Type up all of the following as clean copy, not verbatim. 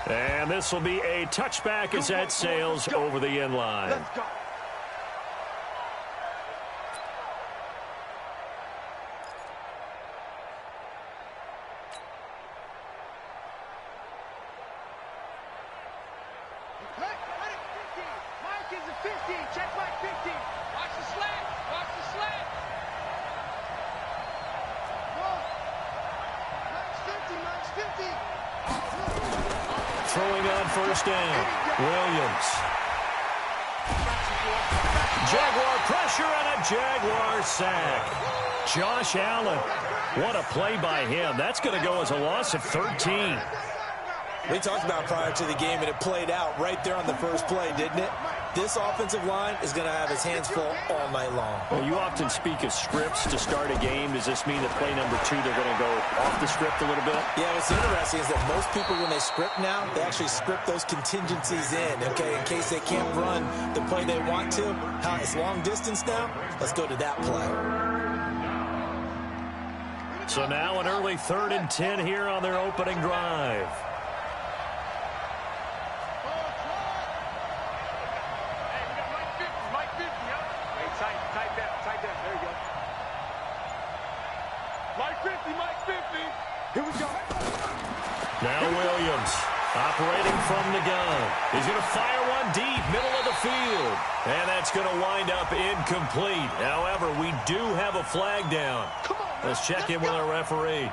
And this will be a touchback as that sails over the end line. Let's go. Throwing on first down, Williams. Jaguar pressure and a Jaguar sack. Josh Allen, what a play by him. That's going to go as a loss of 13. We talked about prior to the game, and it played out right there on the first play, didn't it? This offensive line is going to have its hands full all night long. Well, you often speak of scripts to start a game. Does this mean that play number 2, they're going to go off the script a little bit? Yeah, what's interesting is that most people, when they script now, they actually script those contingencies in, okay, in case they can't run the play they want to. How it's long distance now, let's go to that play. So now an early 3rd and 10 here on their opening drive. Now Williams, operating from the gun. He's going to fire one deep, middle of the field. And that's going to wind up incomplete. However, we do have a flag down. Let's check in with our referee.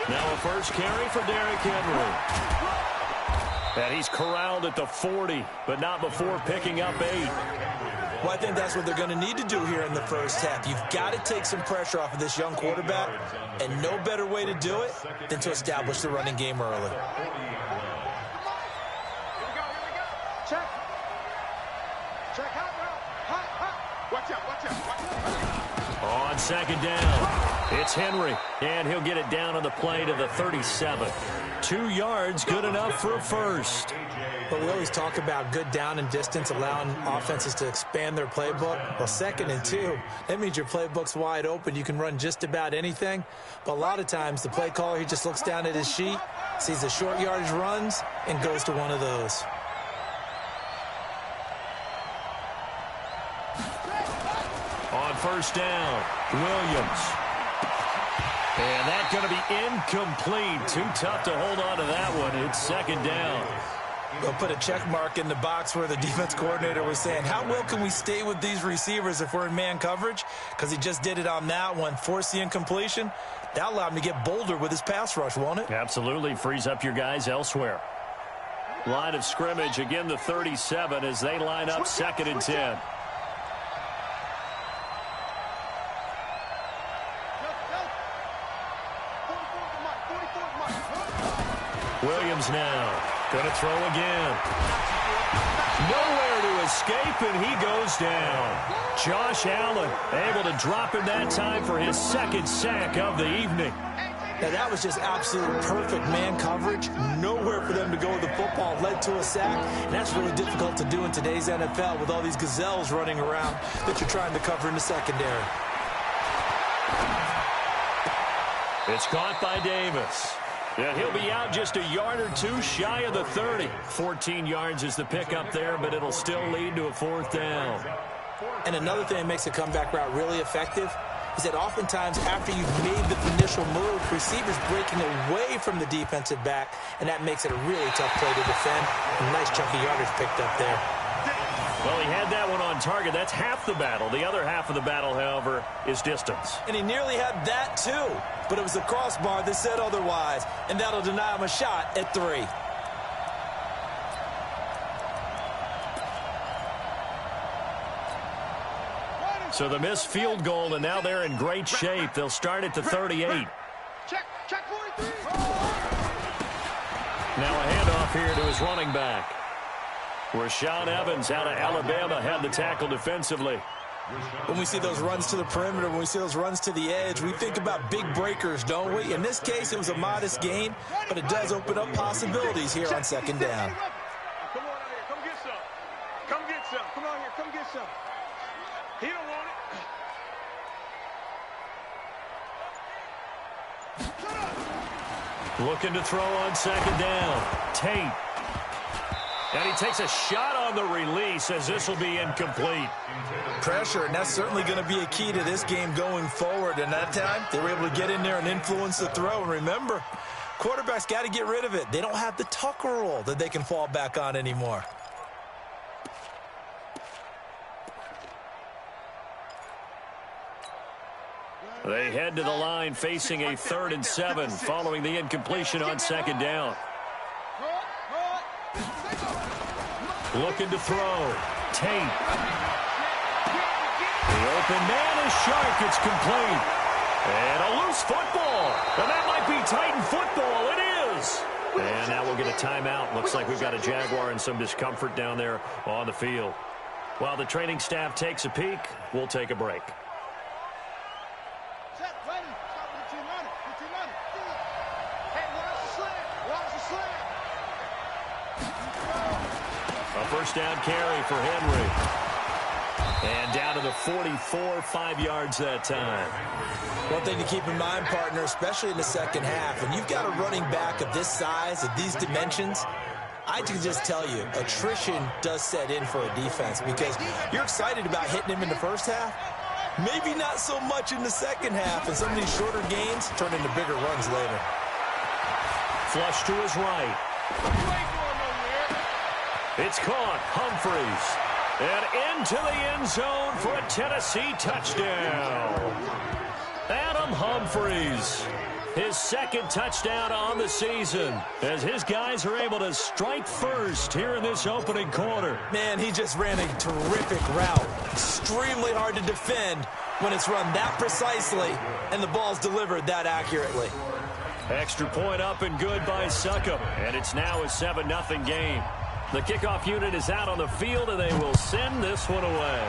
Now a first carry for Derrick Henry. And he's corralled at the 40, but not before picking up 8. Well, I think that's what they're going to need to do here in the first half. You've got to take some pressure off of this young quarterback, and no better way to do it than to establish the running game early. Check. Check. Hot. Watch out. On second down, it's Henry, and he'll get it down on the play to the 37. 2 yards, good enough for a first. But we always talk about good down and distance, allowing offenses to expand their playbook. Well, 2nd and 2, that means your playbook's wide open. You can run just about anything. But a lot of times, the play caller, he just looks down at his sheet, sees the short yardage runs, and goes to one of those. On first down, Williams. And that's going to be incomplete. Too tough to hold on to that one. It's 2nd down. They'll put a check mark in the box where the defense coordinator was saying, how well can we stay with these receivers if we're in man coverage? Because he just did it on that one, forced the incompletion. That'll allow him to get bolder with his pass rush, won't it? Absolutely. Frees up your guys elsewhere. Line of scrimmage, again the 37 as they line up 2nd and 10. Williams now going to throw again. Nowhere to escape, and he goes down. Josh Allen able to drop him that time for his 2nd sack of the evening. Now, that was just absolute perfect man coverage. Nowhere for them to go with the football. Led to a sack, and that's really difficult to do in today's NFL with all these gazelles running around that you're trying to cover in the secondary. It's caught by Davis. Yeah, he'll be out just a yard or 2 shy of the 30. 14 yards is the pickup there, but it'll still lead to a 4th down. And another thing that makes a comeback route really effective is that oftentimes after you've made the initial move, receivers breaking away from the defensive back, and that makes it a really tough play to defend. A nice chunk of yardage picked up there. Well, he had that one on target. That's half the battle. The other half of the battle, however, is distance. And he nearly had that too, but it was the crossbar that said otherwise, and that'll deny him a shot at 3. So the missed field goal, and now they're in great shape. They'll start at the 38. Check 43. Now a handoff here to his running back. Rashaan Evans out of Alabama had the tackle defensively. When we see those runs to the perimeter, when we see those runs to the edge, we think about big breakers, don't we? In this case, it was a modest gain, but it does open up possibilities here on 2nd down. Come on out here. Come get some. Come get some. Come on here. Come get some. He don't want it. Looking to throw on second down. Tate. And he takes a shot on the release as this will be incomplete. Pressure, and that's certainly going to be a key to this game going forward. And that time, they were able to get in there and influence the throw. And remember, quarterbacks got to get rid of it. They don't have the Tucker roll that they can fall back on anymore. They head to the line facing a 3rd and 7 following the incompletion on second down. Looking to throw. Tate. The open man is Shark. It's complete. And a loose football. And that might be Titan football. It is. And now we'll get a timeout. Looks like we've got a Jaguar and some discomfort down there on the field. While the training staff takes a peek, we'll take a break. A first down carry for Henry. And down to the 44, 5 yards that time. One thing to keep in mind, partner, especially in the second half, when you've got a running back of this size, of these dimensions, I can just tell you, attrition does set in for a defense because you're excited about hitting him in the first half. Maybe not so much in the second half, and some of these shorter gains turn into bigger runs later. Flush to his right. It's caught. Humphreys. And into the end zone for a Tennessee touchdown. Adam Humphreys. His second touchdown on the season as his guys are able to strike first here in this opening quarter. Man, he just ran a terrific route. Extremely hard to defend when it's run that precisely and the ball's delivered that accurately. Extra point up and good by Succop. And it's now a 7-0 game. The kickoff unit is out on the field, and they will send this one away.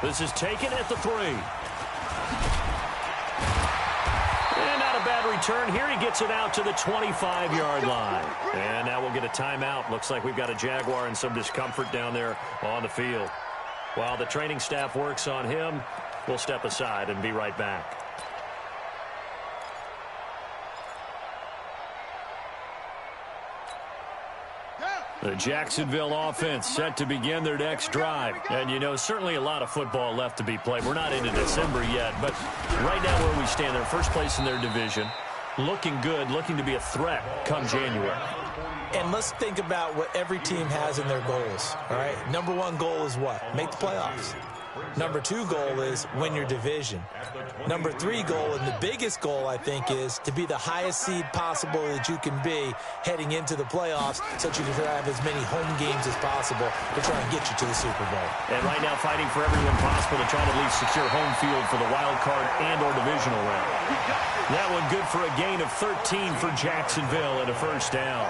This is taken at the 3. And not a bad return here. He gets it out to the 25-yard line. And now we'll get a timeout. Looks like we've got a Jaguar and some discomfort down there on the field. While the training staff works on him, we'll step aside and be right back. The Jacksonville offense set to begin their next drive. And, you know, certainly a lot of football left to be played. We're not into December yet, but right now where we stand, they're first place in their division. Looking good, looking to be a threat come January. And let's think about what every team has in their goals, all right? Number 1 goal is what? Make the playoffs. Number 2 goal is win your division. Number 3 goal, and the biggest goal, I think, is to be the highest seed possible that you can be heading into the playoffs so that you can have as many home games as possible to try and get you to the Super Bowl. And right now fighting for everyone possible to try to at least secure home field for the wild card and or divisional round. That one good for a gain of 13 for Jacksonville and a first down.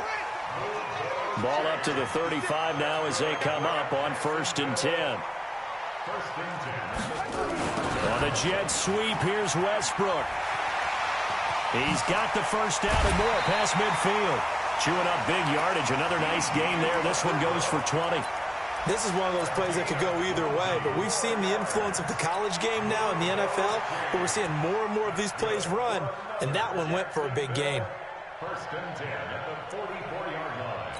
Ball up to the 35 now as they come up on 1st and 10. On a jet sweep, here's Westbrook. He's got the first down and more past midfield. Chewing up big yardage. Another nice gain there. This one goes for 20. This is one of those plays that could go either way, but we've seen the influence of the college game now in the NFL, but we're seeing more and more of these plays run, and that one went for a big gain. 1st and 10 at the 44-yard line.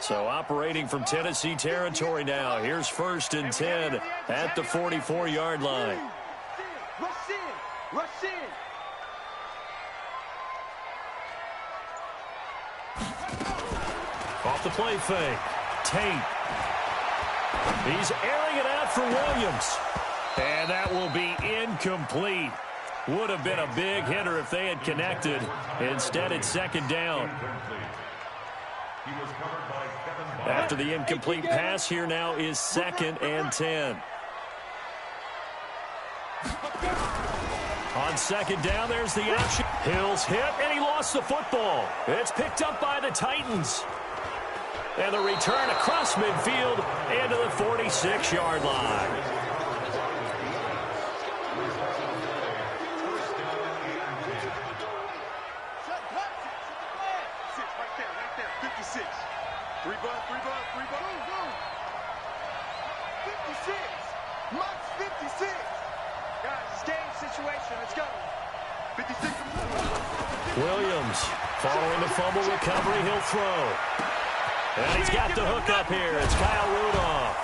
So operating from Tennessee territory now. Here's 1st and 10 at the 44-yard line. Rush in. Rush in. Off the play fake. Tate. He's airing it out for Williams. And that will be incomplete. Would have been a big hitter if they had connected. Instead, it's 2nd down. After the incomplete pass, here now is 2nd and 10. On 2nd down, there's the option. Hill's hit, and he lost the football. It's picked up by the Titans. And the return across midfield and to the 46-yard line. Williams, following the fumble recovery, he'll throw. And he's got the hook up here. It's Kyle Rudolph.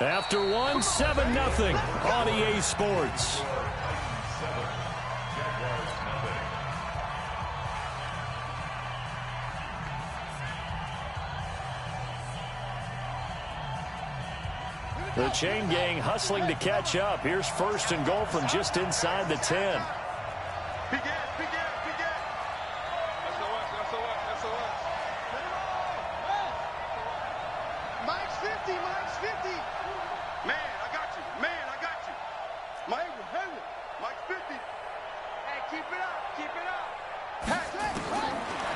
After one, 7-0 on EA Sports. The chain gang hustling to catch up. Here's 1st and goal from just inside the 10. Mike's 50, Mike's 50. Man, I got you. Man, I got you. Mike, Mike's 50. Hey, keep it up. Keep it up.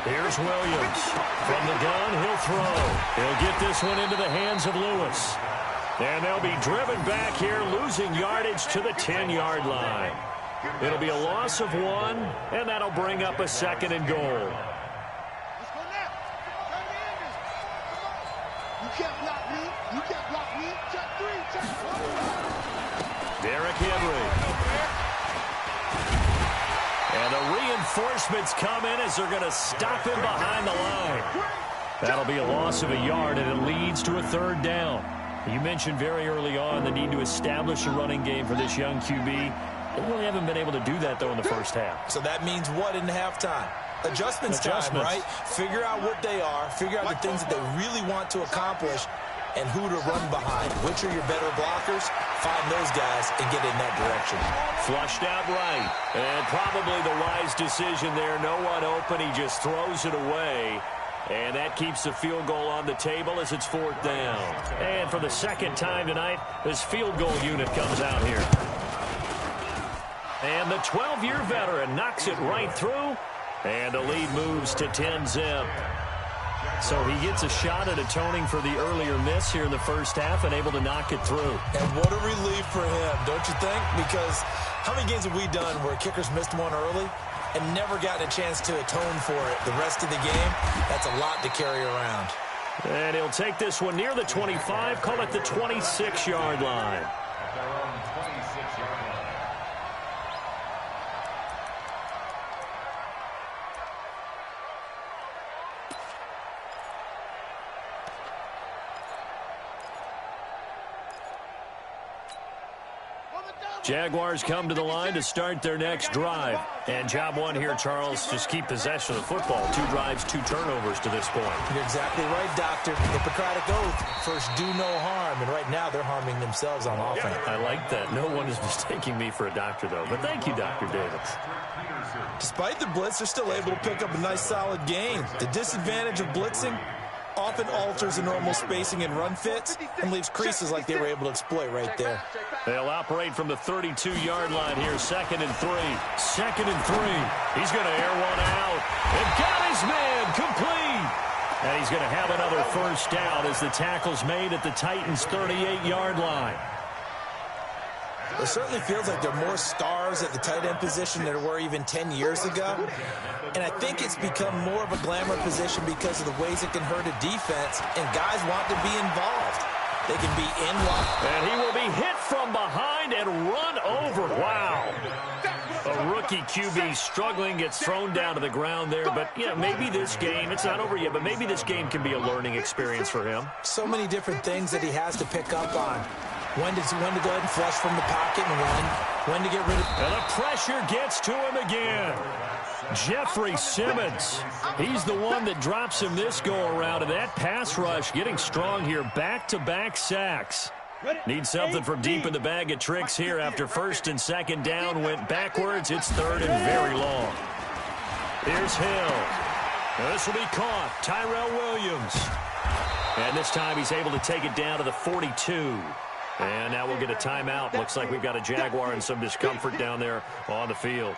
Here's Williams. From the gun, he'll throw. He'll get this one into the hands of Lewis. And they'll be driven back here, losing yardage to the 10-yard line. It'll be a loss of 1, and that'll bring up a 2nd and goal. Let's go now. You can't block me. You can't block me. Check 3. Check 4. Derrick Henry. And the reinforcements come in as they're going to stop him behind the line. That'll be a loss of a yard, and it leads to a 3rd down. You mentioned very early on the need to establish a running game for this young QB. They really haven't been able to do that, though, in the first half. So that means what in halftime? Adjustments time, right? Figure out what they are, figure out the things that they really want to accomplish, and who to run behind. Which are your better blockers? Find those guys and get in that direction. Flushed out right. And probably the wise decision there. No one open. He just throws it away. And that keeps the field goal on the table as it's 4th down. And for the 2nd time tonight, this field goal unit comes out here. And the 12-year veteran knocks it right through. And the lead moves to 10-zip. So he gets a shot at atoning for the earlier miss here in the first half and able to knock it through. And what a relief for him, don't you think? Because how many games have we done where kickers missed one early and never gotten a chance to atone for it the rest of the game? That's a lot to carry around. And he'll take this one near the 25, call it the 26-yard line. Jaguars come to the line to start their next drive. And job one here, Charles, just keep possession of the football. 2 drives, 2 turnovers to this point. You're exactly right, Doctor. The Hippocratic Oath, first do no harm. And right now they're harming themselves on offense. I like that. No one is mistaking me for a doctor, though. But thank you, Dr. Davis. Despite the blitz, they're still able to pick up a nice, solid gain. The disadvantage of blitzing often alters the normal spacing and run fits and leaves creases like they were able to exploit right there. They'll operate from the 32-yard line here, 2nd and 3. 2nd and 3. He's going to air one out. And got his man complete. And he's going to have another first down as the tackle's made at the Titans' 38-yard line. It certainly feels like there are more stars at the tight end position than there were even 10 years ago. And I think it's become more of a glamour position because of the ways it can hurt a defense, and guys want to be involved. They can be in one. And he will be hit from behind and run over. Wow. A rookie QB struggling, gets thrown down to the ground there. But, yeah, maybe this game, it's not over yet, but maybe this game can be a learning experience for him. So many different things that he has to pick up on. When to go ahead and flush from the pocket and when to get rid of. And the pressure gets to him again. Jeffrey Simmons. He's the one that drops him this go-around. And that pass rush getting strong here. Back-to-back sacks. Need something from deep in the bag of tricks here after 1st and 2nd down. Went backwards. It's 3rd and very long. Here's Hill. Now this will be caught. Tyrell Williams. And this time he's able to take it down to the 42. And now we'll get a timeout. Looks like we've got a Jaguar in some discomfort down there on the field.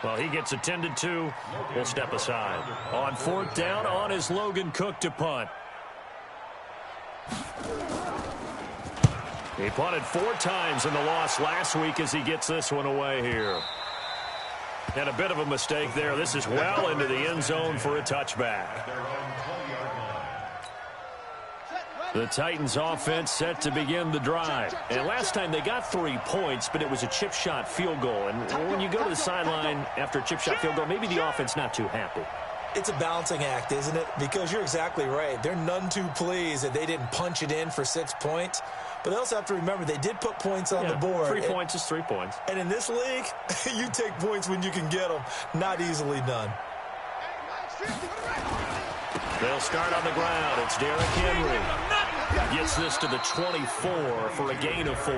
Well, he gets attended to. We'll step aside. On 4th down, on is Logan Cook to punt. He punted 4 times in the loss last week as he gets this one away here. And a bit of a mistake there. This is well into the end zone for a touchback. The Titans offense set to begin the drive. And last time they got 3 points, but it was a chip shot field goal. And when you go to the sideline after a chip shot field goal, maybe the offense not too happy. It's a balancing act, isn't it? Because you're exactly right. They're none too pleased that they didn't punch it in for 6 points. But they also have to remember they did put points on the board. 3 points is 3 points. And in this league, you take points when you can get them. Not easily done. They'll start on the ground. It's Derrick Henry. Gets this to the 24 for a gain of 4.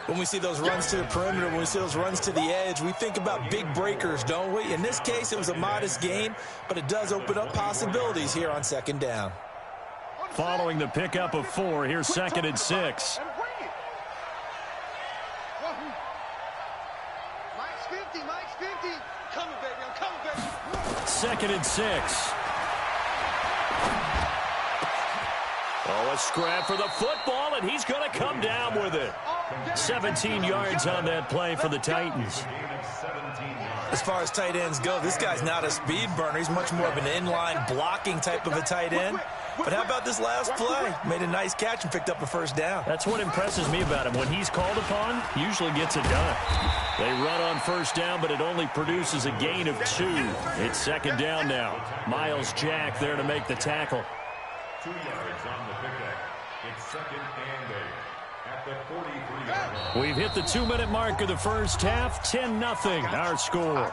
When we see those runs to the perimeter, when we see those runs to the edge, we think about big breakers, don't we? In this case, it was a modest gain, but it does open up possibilities here on second down. Following the pickup of 4, here's 2nd and 6. Mike's 50, Mike's 50. Coming, baby, I'm coming, baby. 2nd and 6. Oh, a scrap for the football, and he's going to come down with it. 17 yards on that play for the Titans. As far as tight ends go, this guy's not a speed burner. He's much more of an inline blocking type of a tight end. But how about this last play? Made a nice catch and picked up a first down. That's what impresses me about him. When he's called upon, usually gets it done. They run on first down, but it only produces a gain of 2. It's second down now. Miles Jack there to make the tackle. 2 yards on the pickup. It's 2nd and 8 at the 43-yard line. We've hit the 2-minute mark of the first half. 10-0 our score.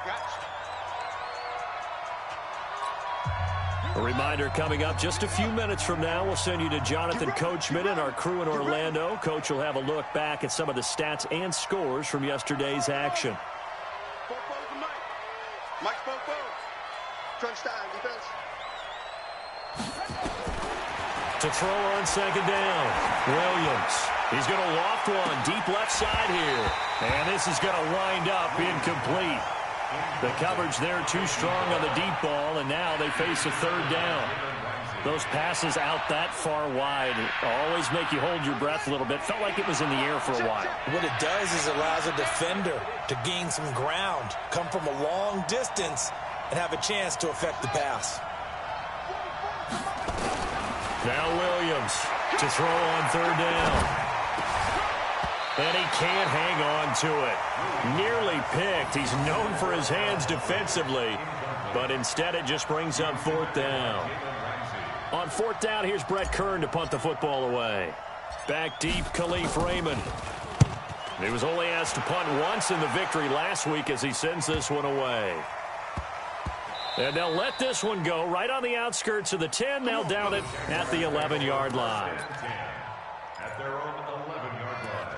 A reminder coming up just a few minutes from now. We'll send you to Jonathan Coachman and our crew in Orlando. Coach will have a look back at some of the stats and scores from yesterday's action. Mike's Popo. Crunch time, defense. To throw on second down, Williams. He's going to loft one deep left side here. And this is going to wind up incomplete. The coverage there too strong on the deep ball, and now they face a third down. Those passes out that far wide always make you hold your breath a little bit. Felt like it was in the air for a while. What it does is it allows a defender to gain some ground, come from a long distance, and have a chance to affect the pass. Now Williams to throw on third down. And he can't hang on to it. Nearly picked. He's known for his hands defensively, but instead it just brings up fourth down. On fourth down, here's Brett Kern to punt the football away. Back deep, Khalif Raymond. He was only asked to punt once in the victory last week as he sends this one away. And they'll let this one go right on the outskirts of the 10. They'll down it at the 11-yard line. At their own 11-yard line.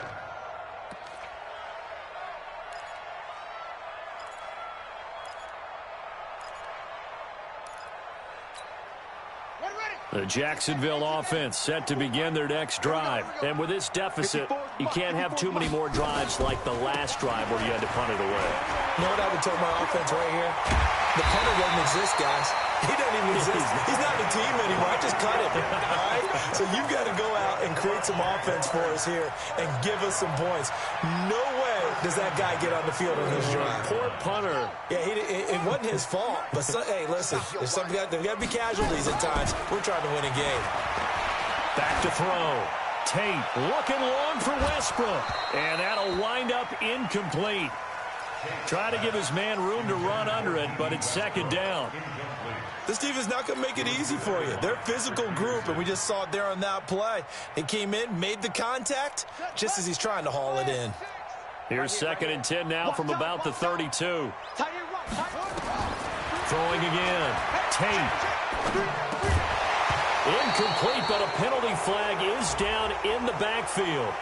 The Jacksonville offense set to begin their next drive. And with this deficit, you can't have too many more drives like the last drive where you had to punt it away. You know what I would tell my offense right here? The punter doesn't exist, guys. He doesn't even exist. He's not a team anymore. I just cut him. All right? So you've got to go out and create some offense for us here and give us some points. No way does that guy get on the field on this drive. Poor punter. Yeah, it wasn't his fault. But, hey, listen, there's got to be casualties at times. We're trying to win a game. Back to throw. Tate looking long for Westbrook. And that'll wind up incomplete. Try to give his man room to run under it, but it's second down. This defense not going to make it easy for you. They're a physical group, and we just saw it there on that play. He came in, made the contact, just as he's trying to haul it in. Here's 2nd and 10 now from about the 32. Throwing again. Tate. Incomplete, but a penalty flag is down in the backfield.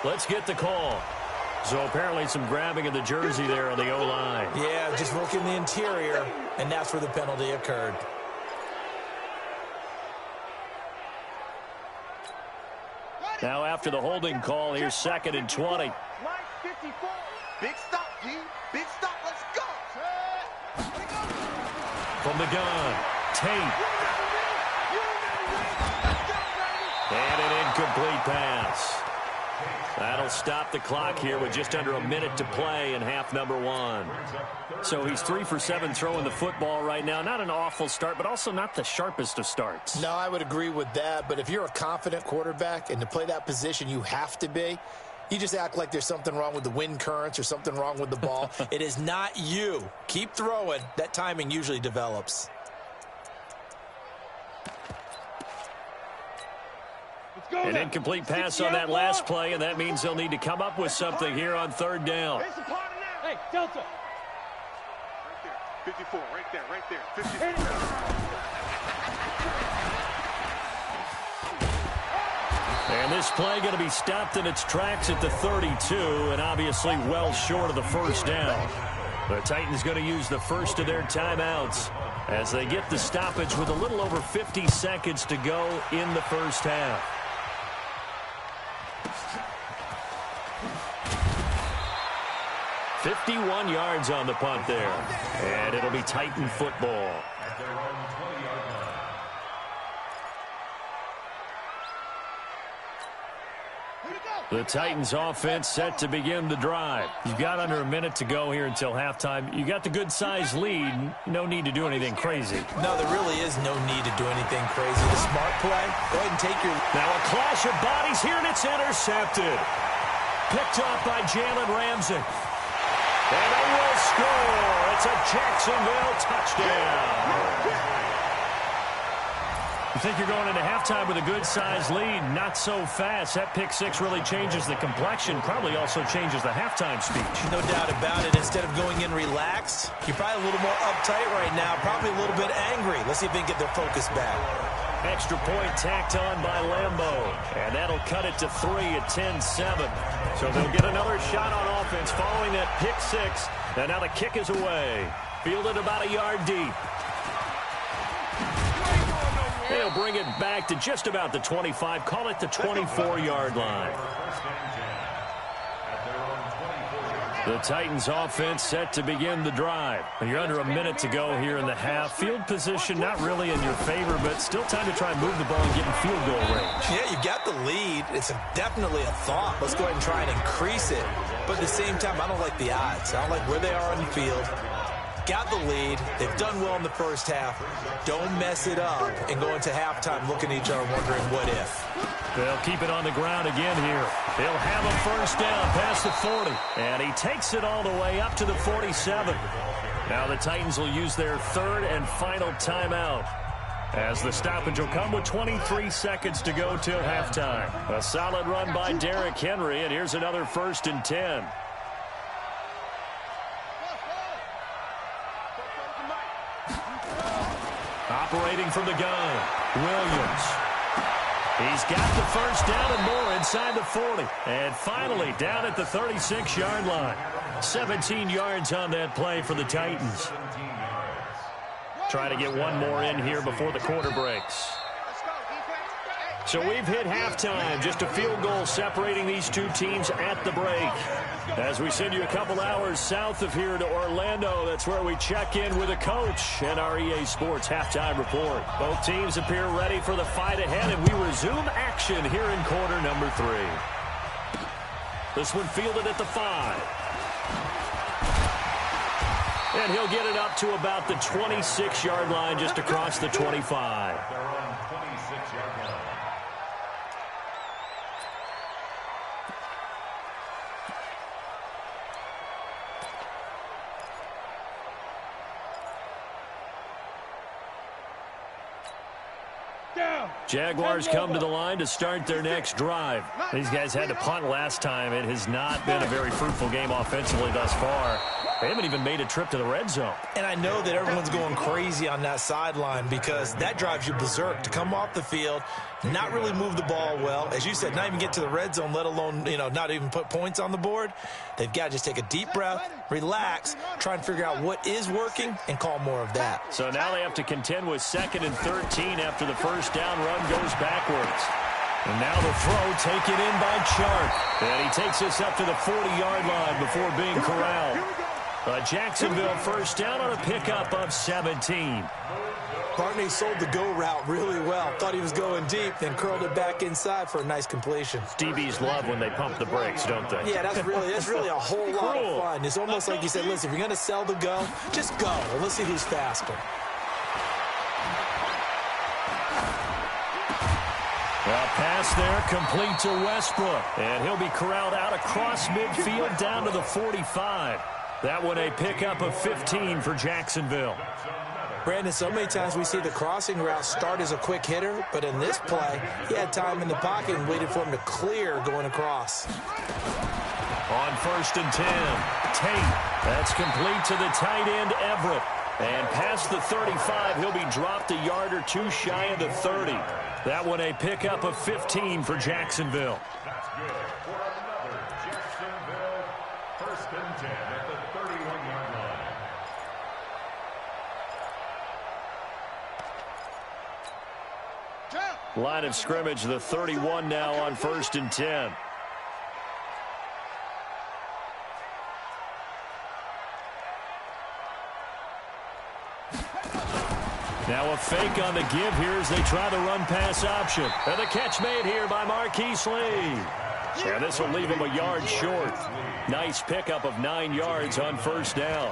Let's get the call. So apparently some grabbing of the jersey there on the O-line. Yeah, just working the interior, and that's where the penalty occurred. Now after the holding call, here's 2nd and 20. Big stop, G. Big stop. Let's go. From the gun, Tate. And an incomplete pass. That'll stop the clock here with just under a minute to play in half number 1. So he's 3 for 7 throwing the football right now. Not an awful start, but also not the sharpest of starts. No, I would agree with that. But if you're a confident quarterback and to play that position you have to be, you just act like there's something wrong with the wind currents or something wrong with the ball. It is not you. Keep throwing. That timing usually develops. An incomplete pass on that last play, and that means they'll need to come up with something here on 3rd down. Hey, Delta. Right there. 54, right there. 54. And this play going to be stopped in its tracks at the 32, and obviously well short of the 1st down. The Titans going to use the first of their timeouts as they get the stoppage with a little over 50 seconds to go in the 1st half. $51 yards on the punt there. And it'll be Titan football. The Titans offense set to begin the drive. You've got under a minute to go here until halftime. You got the good-sized lead. No need to do anything crazy. No, there really is no need to do anything crazy. The smart play, go ahead and take your... Now a clash of bodies here, and it's intercepted. Picked off by Jalen Ramsey. And they will score. It's a Jacksonville touchdown. You think you're going into halftime with a good-sized lead. Not so fast. That pick six really changes the complexion. Probably also changes the halftime speech. No doubt about it. Instead of going in relaxed, you're probably a little more uptight right now. Probably a little bit angry. Let's see if they can get their focus back. Extra point tacked on by Lambo. And that'll cut it to 3 at 10-7. So they'll get another shot on offense following that pick six. And now the kick is away. Fielded about a yard deep. They'll bring it back to just about the 25. Call it the 24-yard line. The Titans offense set to begin the drive. You're under a minute to go here in the half. Field position not really in your favor, but still time to try and move the ball and get in field goal range. Yeah, you got the lead. It's definitely a thought. Let's go ahead and try and increase it. But at the same time, I don't like the odds. I don't like where they are on the field. Got the lead. They've done well in the first half. Don't mess it up and go into halftime looking at each other wondering what if. They'll keep it on the ground again here. They'll have a first down past the 40. And he takes it all the way up to the 47. Now the Titans will use their third and final timeout, as the stoppage will come with 23 seconds to go till halftime. A solid run by Derrick Henry, and here's another 1st and 10. Operating from the gun, Williams. He's got the first down and more inside the 40. And finally down at the 36-yard line. 17 yards on that play for the Titans. Trying to get one more in here before the quarter breaks. So we've hit halftime. Just a field goal separating these two teams at the break. As we send you a couple hours south of here to Orlando, that's where we check in with a coach and our EA Sports halftime report. Both teams appear ready for the fight ahead, and we resume action here in quarter number 3. This one fielded at the 5. And he'll get it up to about the 26-yard line, just across the 25. They're on 26-yard line. Jaguars come to the line to start their next drive. These guys had to punt last time. It has not been a very fruitful game offensively thus far. They haven't even made a trip to the red zone. And I know that everyone's going crazy on that sideline because that drives you berserk to come off the field, not really move the ball well. As you said, not even get to the red zone, let alone, not even put points on the board. They've got to just take a deep breath, relax, try and figure out what is working, and call more of that. So now they have to contend with 2nd and 13 after the first down run goes backwards. And now the throw taken in by Chark. And he takes us up to the 40-yard line before being corralled. A Jacksonville first down on a pickup of 17. Barney sold the go route really well. Thought he was going deep, then curled it back inside for a nice completion. DBs love when they pump the brakes, don't they? Yeah, that's really a whole lot of fun. It's almost like you said, listen, if you're going to sell the go, just go, and let's see who's faster. A pass there complete to Westbrook, and he'll be corralled out across midfield down to the 45. That one a pickup of 15 for Jacksonville. Brandon, so many times we see the crossing route start as a quick hitter, but in this play, he had time in the pocket and waited for him to clear going across. On 1st and 10, Tate. That's complete to the tight end, Everett. And past the 35, he'll be dropped a yard or two shy of the 30. That one a pickup of 15 for Jacksonville. That's good for another Jacksonville 1st and 10 at the 31-yard line. Line of scrimmage, the 31 now on 1st and 10. Now a fake on the give here as they try the run-pass option. And the catch made here by Marquise Lee. Yeah, this will leave him a yard short. Nice pickup of 9 yards on 1st down.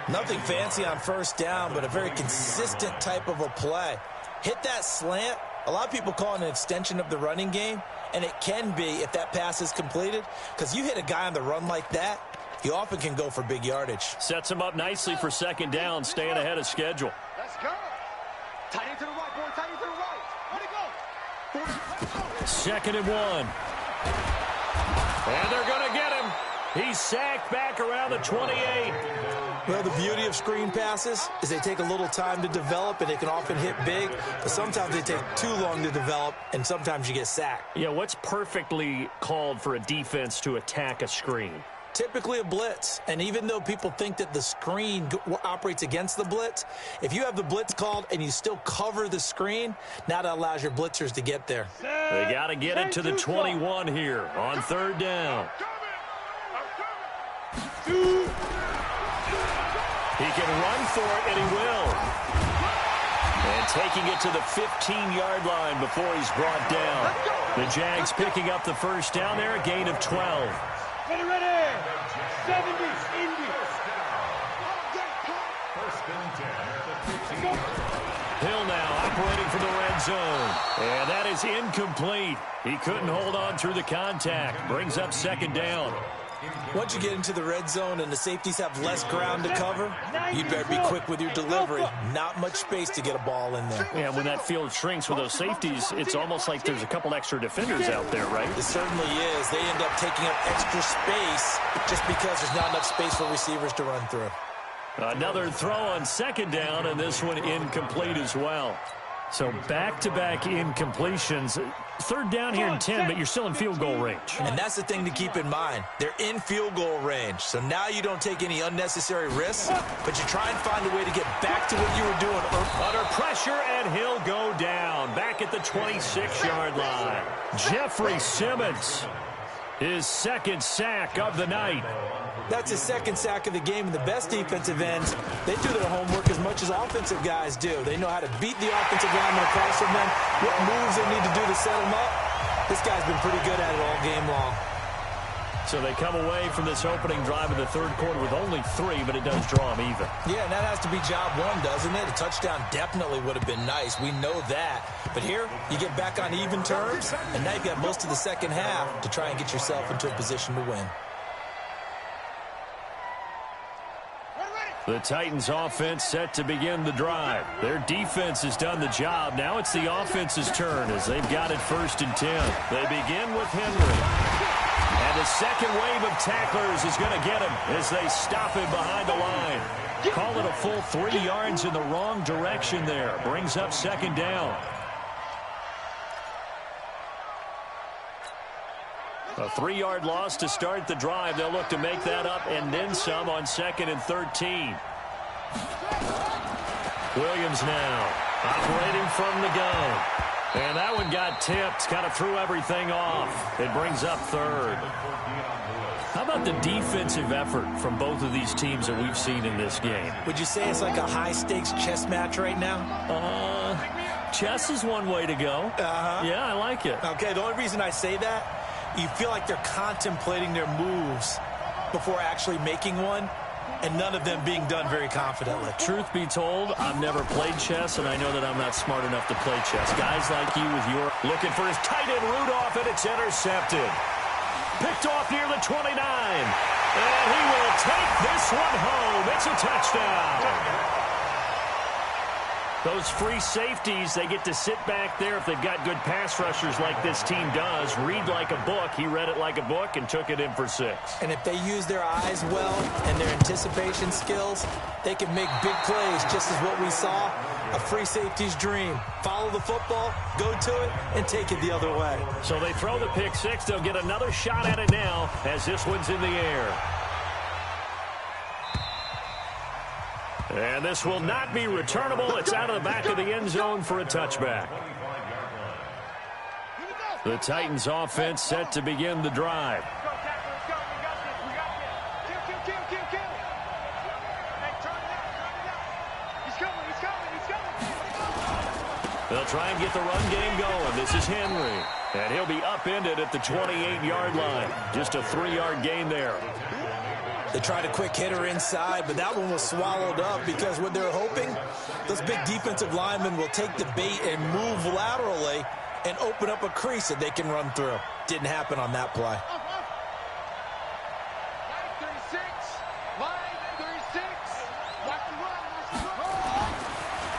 Nothing fancy on 1st down, but a very consistent type of a play. Hit that slant. A lot of people call it an extension of the running game, and it can be if that pass is completed, because you hit a guy on the run like that, he often can go for big yardage. Sets him up nicely for 2nd down, staying ahead of schedule. Let's go. Tight end to the right, boy. Tight end to the right. Let it go. 2nd and 1. And they're going to get him. He's sacked back around the 28. Well, the beauty of screen passes is they take a little time to develop, and they can often hit big, but sometimes they take too long to develop, and sometimes you get sacked. Yeah, what's perfectly called for a defense to attack a screen? Typically a blitz, and even though people think that the screen operates against the blitz, if you have the blitz called and you still cover the screen, now that allows your blitzers to get there. They got to get it to the 21 here on 3rd down. He can run for it, and he will. And taking it to the 15-yard line before he's brought down. The Jags picking up the 1st down there, a gain of 12. Get it ready. 70, Indy. 1st and 10 at the 15. Hill now operating from the red zone. And that is incomplete. He couldn't hold on through the contact. Brings up 2nd down. Once you get into the red zone and the safeties have less ground to cover, you'd better be quick with your delivery. Not much space to get a ball in there. Yeah, when that field shrinks with those safeties, it's almost like there's a couple extra defenders out there, right? It certainly is. They end up taking up extra space just because there's not enough space for receivers to run through. Another throw on 2nd down, and this one incomplete as well. So back-to-back incompletions. 3rd down here in 10, but you're still in field goal range. And that's the thing to keep in mind. They're in field goal range. So now you don't take any unnecessary risks, but you try and find a way to get back to what you were doing. Under pressure, and he'll go down. Back at the 26-yard line. Jeffrey Simmons, his 2nd sack of the night. That's his 2nd sack of the game, and the best defensive ends, they do their homework as much as offensive guys do. They know how to beat the offensive lineman across from them, what moves they need to do to set them up. This guy's been pretty good at it all game long. So they come away from this opening drive in the 3rd quarter with only 3, but it does draw them even. Yeah, and that has to be job one, doesn't it? A touchdown definitely would have been nice. We know that. But here, you get back on even terms, and now you've got most of the 2nd half to try and get yourself into a position to win. The Titans offense set to begin the drive. Their defense has done the job. Now it's the offense's turn as they've got it 1st and 10. They begin with Henry. And the second wave of tacklers is going to get him as they stop him behind the line. Call it a full 3 yards in the wrong direction there. Brings up 2nd down. A 3-yard loss to start the drive. They'll look to make that up and then some on 2nd and 13. Williams now operating from the gun. And that one got tipped, kind of threw everything off. It brings up 3rd. How about about the defensive effort from both of these teams that we've seen in this game? Would you say it's like a high-stakes chess match right now? Chess is one way to go. Yeah, I like it. Okay, the only reason I say that, you feel like they're contemplating their moves before actually making one, and none of them being done very confidently. Truth be told, I've never played chess, and I know that I'm not smart enough to play chess. Guys like you with your looking for his tight end Rudolph, and it's intercepted. Picked off near the 29. And he will take this one home. It's a touchdown. Those free safeties, they get to sit back there if they've got good pass rushers like this team does. Read like a book. He read it like a book and took it in for 6. And if they use their eyes well and their anticipation skills, they can make big plays, just as what we saw, a free safety's dream. Follow the football, go to it, and take it the other way. So they throw the pick 6. They'll get another shot at it now as this one's in the air. And this will not be returnable. It's out of the back of the end zone for a touchback. The Titans offense set to begin the drive. They'll try and get the run game going. This is Henry. And he'll be upended at the 28-yard line. Just a 3-yard gain there. They tried a quick hitter inside, but that one was swallowed up because what they're hoping, those big defensive linemen will take the bait and move laterally and open up a crease that they can run through. Didn't happen on that play.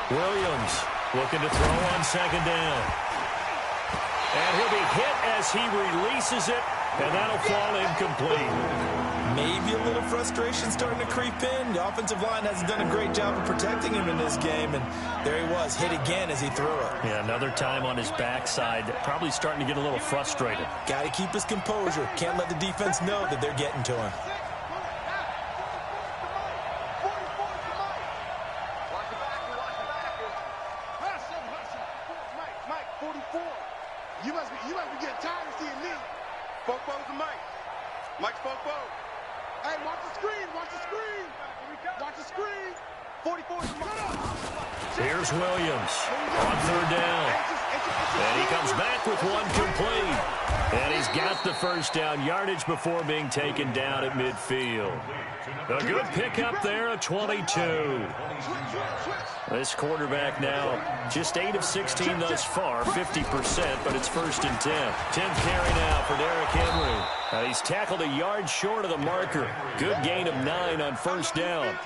Williams looking to throw on 2nd down. And he'll be hit as he releases it, and that'll fall incomplete. Maybe a little frustration starting to creep in. The offensive line hasn't done a great job of protecting him in this game, and there he was, hit again as he threw it. Yeah, another time on his backside, probably starting to get a little frustrated. Got to keep his composure. Can't let the defense know that they're getting to him. Mike, 44. You must be getting tired of seeing me. Fofo's the Mike. Mike's Fofo. Hey, watch the screen. Watch the screen. Watch the screen. 44 is Mike. Here's Williams on 3rd down. And he comes back with one complete. And he's got the first down yardage before being taken down at midfield. A good pickup there, a 22. This quarterback now just 8 of 16 thus far, 50%, but it's 1st and 10. 10th carry now for Derrick Henry. He's tackled a yard short of the marker. Good gain of 9 on 1st down.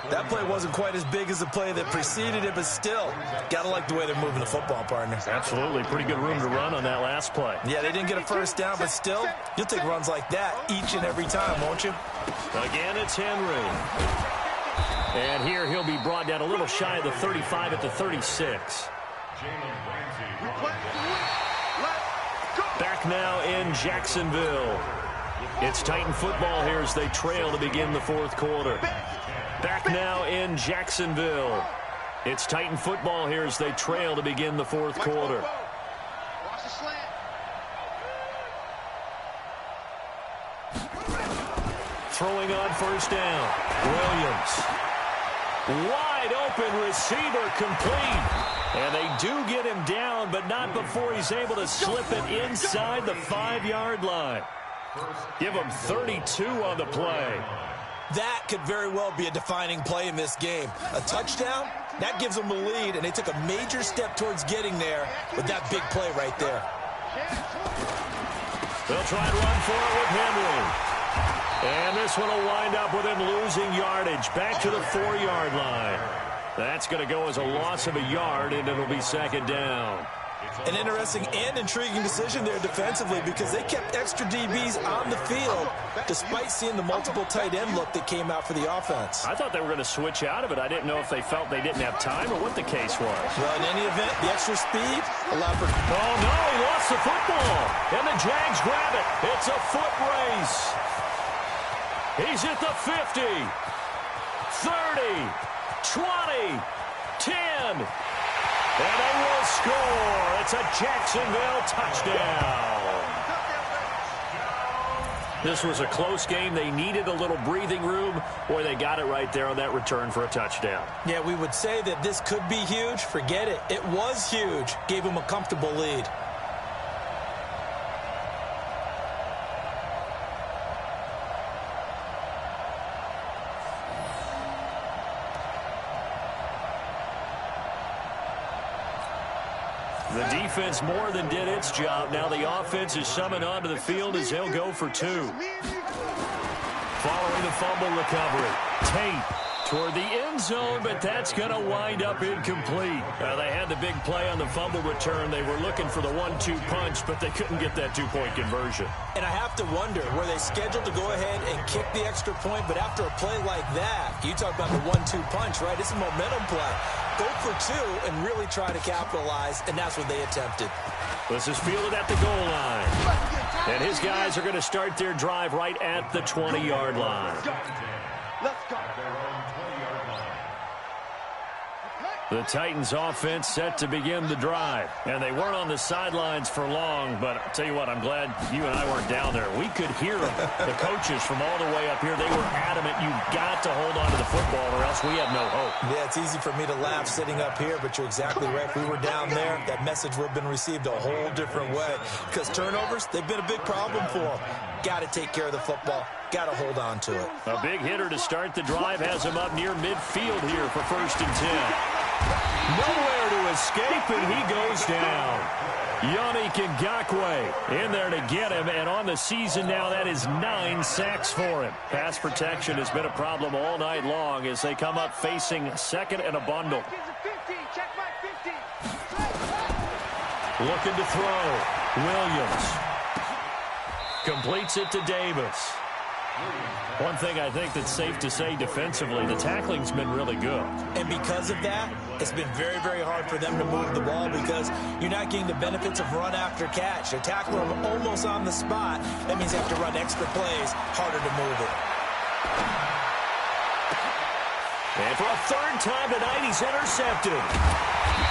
That play wasn't quite as big as the play that preceded it, but still, got to like the way they're moving the football, partner. Absolutely. Pretty good room to run on that last play. Yeah, they didn't get a first down, but still, you'll take runs like that each and every time, won't you? Again, it's Henry. And here he'll be brought down a little shy of the 35 at the 36. Back now in Jacksonville. It's Titan football here as they trail to begin the 4th quarter. Back now in Jacksonville. It's Titan football here as they trail to begin the 4th quarter. Watch the slant. Throwing on 1st down. Williams. Wide open receiver complete. And they do get him down, but not before he's able to slip it inside the 5-yard line. Give him 32 on the play. That could very well be a defining play in this game. A touchdown, that gives them the lead, and they took a major step towards getting there with that big play right there. They'll try and run for it with Henry. And this one will wind up with him losing yardage back to the 4-yard line. That's going to go as a loss of a yard, and it'll be 2nd down. An interesting and intriguing decision there defensively because they kept extra DBs on the field despite seeing the multiple tight end look that came out for the offense. I thought they were going to switch out of it. I didn't know if they felt they didn't have time or what the case was. Well, in any event, the extra speed allowed for... Oh, no, he lost the football. And the Jags grab it. It's a foot race. He's at the 50, 30, 20, 10. And they will score. It's a Jacksonville touchdown. This was a close game. They needed a little breathing room, or they got it right there on that return for a touchdown. Yeah, we would say that this could be huge. Forget it. It was huge. Gave them a comfortable lead. The defense more than did its job. Now the offense is summoned onto the field as they'll go for 2. Following the fumble recovery, Tate toward the end zone, but that's going to wind up incomplete. They had the big play on the fumble return. They were looking for the 1-2 punch, but they couldn't get that 2-point conversion. And I have to wonder, were they scheduled to go ahead and kick the extra point, but after a play like that, you talk about the 1-2 punch, right? It's a momentum play. Go for 2 and really try to capitalize, and that's what they attempted. This is fielded at the goal line. And his guys are going to start their drive right at the 20-yard line. Let's go. The Titans offense set to begin the drive. And they weren't on the sidelines for long, but I'll tell you what, I'm glad you and I weren't down there. We could hear them, the coaches from all the way up here. They were adamant, you've got to hold on to the football or else we have no hope. Yeah, it's easy for me to laugh sitting up here, but you're exactly right. If we were down there, that message would have been received a whole different way. Because turnovers, they've been a big problem for them. Got to take care of the football. Got to hold on to it. A big hitter to start the drive has him up near midfield here for 1st and 10. Nowhere to escape, and he goes down. Yannick Ngakoue in there to get him, and on the season now, that is 9 sacks for him. Pass protection has been a problem all night long as they come up facing 2nd and a bundle. Looking to throw. Williams completes it to Davis. One thing I think that's safe to say defensively, the tackling's been really good. And because of that, it's been very, very hard for them to move the ball because you're not getting the benefits of run after catch. They tackle them almost on the spot. That means they have to run extra plays, harder to move it. And for a 3rd time tonight, he's intercepted.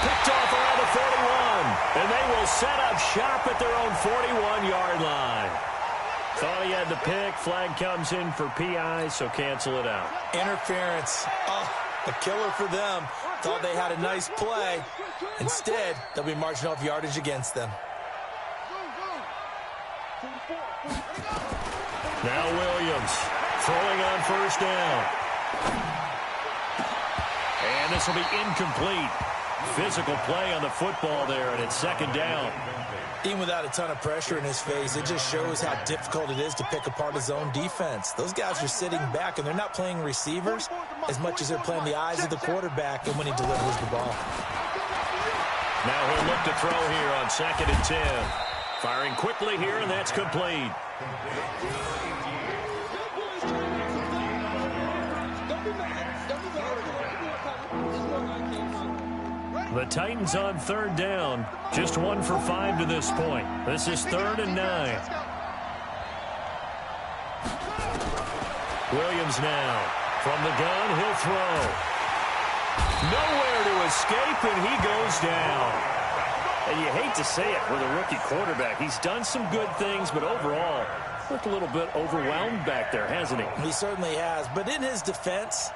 Picked off around the 41. And they will set up shop at their own 41-yard line. Thought he had the pick. Flag comes in for PI, so cancel it out. Interference. Oh, a killer for them. Thought they had a nice play. Instead, they'll be marching off yardage against them. Now Williams throwing on 1st down. And this will be incomplete. Physical play on the football there, and it's 2nd down. Even without a ton of pressure in his face, it just shows how difficult it is to pick apart his own defense. Those guys are sitting back, and they're not playing receivers as much as they're playing the eyes of the quarterback and when he delivers the ball. Now he'll look to throw here on 2nd and 10. Firing quickly here, and that's complete. The Titans on 3rd down. Just 1 for 5 to this point. This is 3rd and 9. Williams now. From the gun, he'll throw. Nowhere to escape, and he goes down. And you hate to say it with a rookie quarterback. He's done some good things, but overall, looked a little bit overwhelmed back there, hasn't he? He certainly has. But in his defense,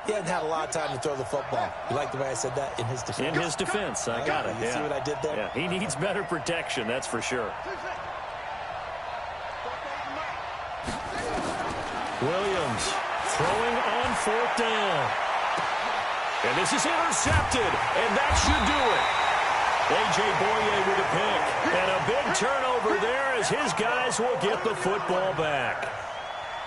he hasn't had a lot of time to throw the football. You like the way I said that? In his defense? In his defense. I got it. You see what I did there? Yeah, he needs better protection, that's for sure. Williams throwing on 4th down. And this is intercepted, and that should do it. A.J. Boye with a pick. And a big turnover there as his guys will get the football back.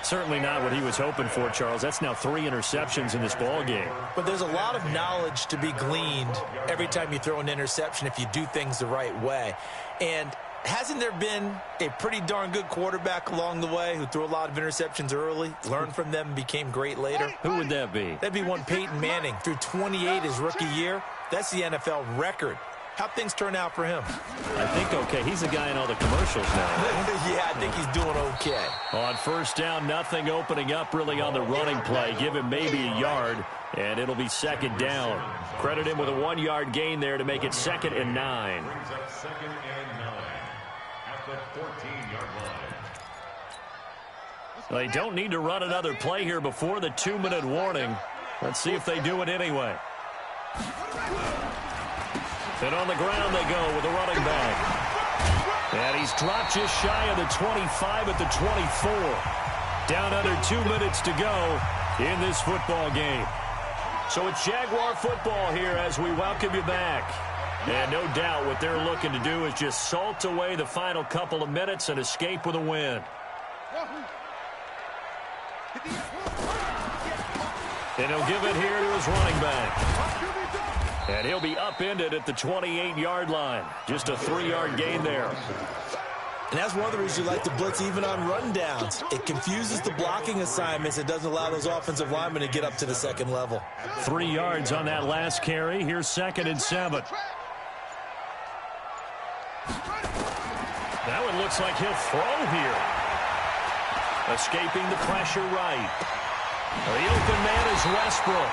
Certainly not what he was hoping for, Charles. That's now 3 interceptions in this ball game. But there's a lot of knowledge to be gleaned every time you throw an interception if you do things the right way. And hasn't there been a pretty darn good quarterback along the way who threw a lot of interceptions early, learned from them, and became great later? Who would that be? That'd be one Peyton Manning. Threw 28 his rookie year. That's the NFL record. How'd things turn out for him? I think okay. He's the guy in all the commercials now. Yeah, I think he's doing okay. On 1st down, nothing opening up really on the running play. Give him maybe a yard, and it'll be 2nd down. Credit him with a 1-yard gain there to make it 2nd and 9. Brings up 2nd and 9 at the 14-yard line. They don't need to run another play here before the 2-minute warning. Let's see if they do it anyway. And on the ground they go with a running back. And he's dropped just shy of the 25 at the 24. Down under 2 minutes to go in this football game. So it's Jaguar football here as we welcome you back. And no doubt what they're looking to do is just salt away the final couple of minutes and escape with a win. And he'll give it here to his running back. And he'll be upended at the 28-yard line. Just a 3-yard gain there. And that's one of the reasons you like to blitz even on rundowns. It confuses the blocking assignments. It doesn't allow those offensive linemen to get up to the second level. 3 yards on that last carry. Here's 2nd and 7. That one looks like he'll throw here. Escaping the pressure right. The open man is Westbrook.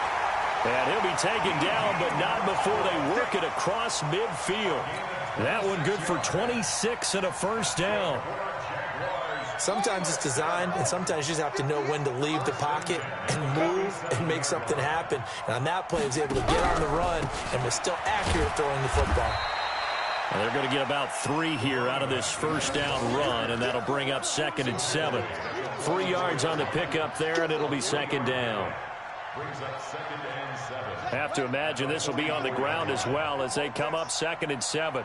And he'll be taken down, but not before they work it across midfield. That one good for 26 and a first down. Sometimes it's designed, and sometimes you just have to know when to leave the pocket and move and make something happen. And on that play, he was able to get on the run and was still accurate throwing the football. And they're going to get about 3 here out of this first down run, and that'll bring up 2nd and 7. 3 yards on the pickup there, and it'll be 2nd down. Brings up 2nd and 7. Have to imagine this will be on the ground as well as they come up 2nd and 7.